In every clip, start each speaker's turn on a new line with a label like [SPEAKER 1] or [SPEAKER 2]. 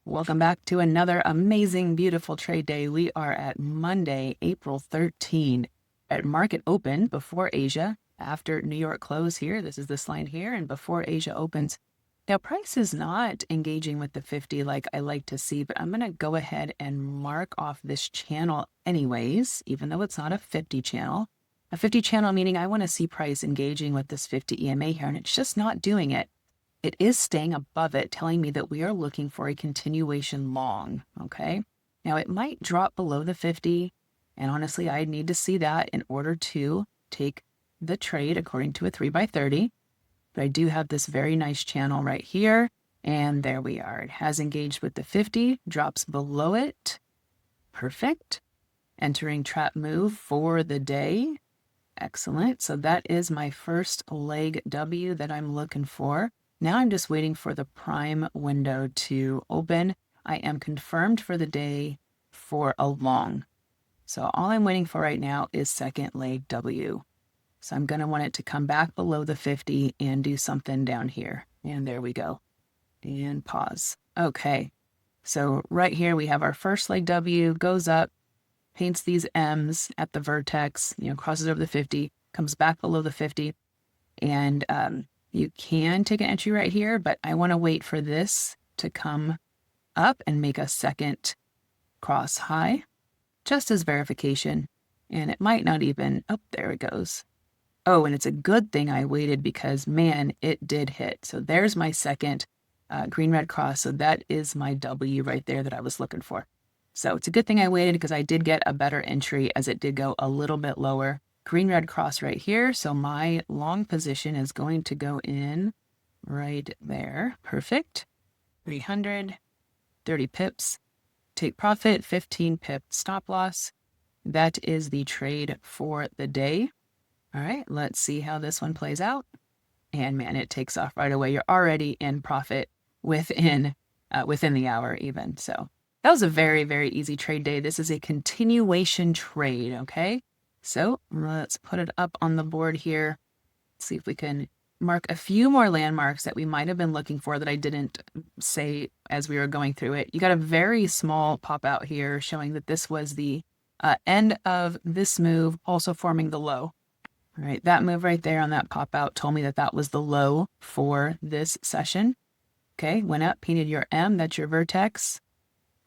[SPEAKER 1] Welcome back to another amazing, beautiful trade day. We are at Monday, April 13 at market open before Asia, after New York close here. This is this line here, and before Asia opens. Now, price is not engaging with the 50 like I like to see, but I'm going to go ahead and mark off this channel anyways, even though it's not a 50 channel. A 50 channel meaning I want to see price engaging with this 50 EMA here, and it's just not doing it. It is staying above it, telling me that we are looking for a continuation long, okay? Now, it might drop below the 50, and honestly, I need to see that in order to take the trade according to a 3x30. But I do have this very nice channel right here, and there we are. It has engaged with the 50, drops below it. Perfect. Entering trap move for the day. Excellent. So that is my first leg W that I'm looking for. Now I'm just waiting for the prime window to open. I am confirmed for the day for a long. So all I'm waiting for right now is second leg W. So I'm going to want it to come back below the 50 and do something down here. And there we go. And pause. Okay. So right here we have our first leg W, goes up, paints these M's at the vertex, crosses over the 50, comes back below the 50, and you can take an entry right here, but I want to wait for this to come up and make a second cross high, just as verification. And it might not even, oh, there it goes. Oh, and it's a good thing I waited because, man, it did hit. So there's my second green-red cross. So that is my W right there that I was looking for. So it's a good thing I waited because I did get a better entry as it did go a little bit lower. Green-red cross right here. So my long position is going to go in right there. Perfect. 300, 30 pips. Take profit, 15 pip stop loss. That is the trade for the day. All right, let's see how this one plays out. And man, it takes off right away. You're already in profit within the hour even. So that was a very, very easy trade day. This is a continuation trade, okay? So let's put it up on the board here. See if we can mark a few more landmarks that we might have been looking for that I didn't say as we were going through it. You got a very small pop out here showing that this was the end of this move, also forming the low. All right, that move right there on that pop out told me that that was the low for this session. Okay, went up, painted your M, that's your vertex.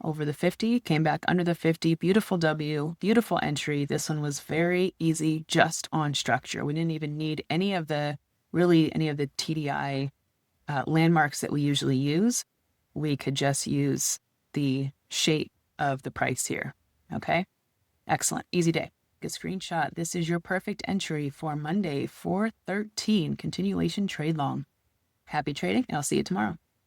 [SPEAKER 1] Over the 50, came back under the 50, beautiful W, beautiful entry. This one was very easy just on structure. We didn't even need any of the TDI landmarks that we usually use. We could just use the shape of the price here, okay? Excellent, easy day. Good screenshot. This is your perfect entry for Monday, 4/13, continuation trade long. Happy trading, and I'll see you tomorrow.